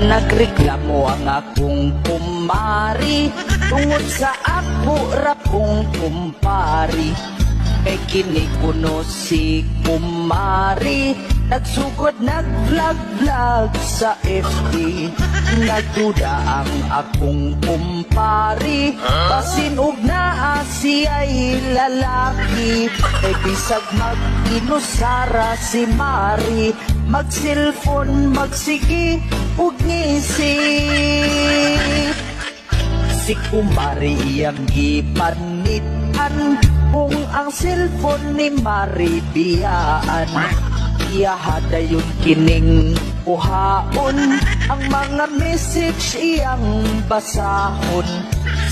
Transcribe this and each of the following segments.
Nagreklamo ang akong kumari tungod sa ako ra kong kumpari. Kay kini kuno si kumari, nagsugod nag-vlog sa FB. Nagduda ang akong kumpari, basin og naa siya'y lalaki. Kay bisag mag-inusara si Mari, mag-cellphone, magsigi ug ngisi. Si kumari iyang gipanitan kung ang cellphone ni Mari biyaan. Iyahada yung kining uhaon, ang mga message iyang basahon.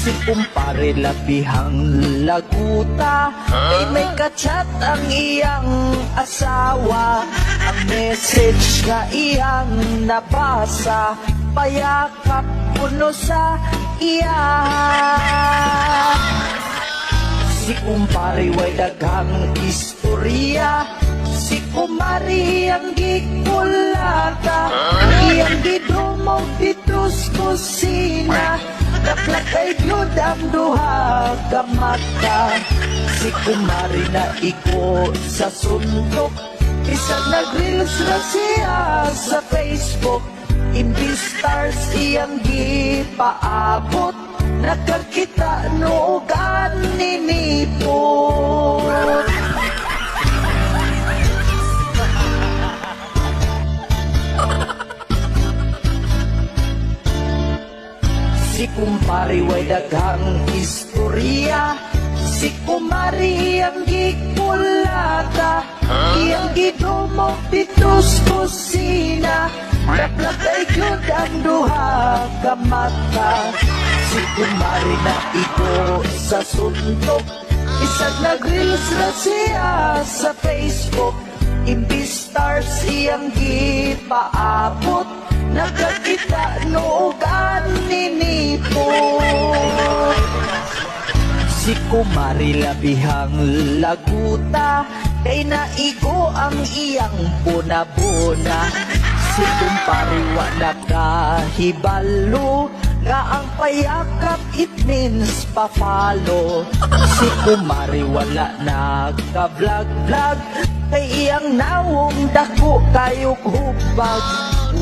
Si kumpare labihang laguta, ay may kachat ang iyang asawa. Ang message nga iyang nabasa, payakap kuno sa iya. Si kumpare way daghang istorya, si kumari ang gikulata, iyang gidumog ditos kusina, daplak ay gyud ang duha ka mata. Si kumari na iko sa suntok, isang nag-reels na siya sa Facebook. Imbis stars iyang gipaabot, nakakita noogan ninipot. Si kumpari way daghang istorya, si kumari ang gikulata, iyang gidumog ditos kusina, daplak ay gyud ang duha ka mata. Si kumari na ito sa suntok, isang nag-reels na siya sa Facebook. Imbis stars iyang gipaabot, nakakita noogan ninipot. Si kumari labihang laguta, kay naigo ang iyang buna-buna. Si kumpari wa nakahibalo, nga ang payakap it means pa-follow. Si kumari wala nagka-vlog-vlog, kay iyang nawong dako kayog hubag.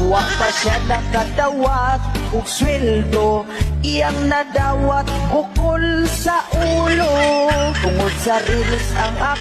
Wa pa siya nakadawat ug sweldo, iyang nadawat bukol sa ulo. Tungod sa reels ang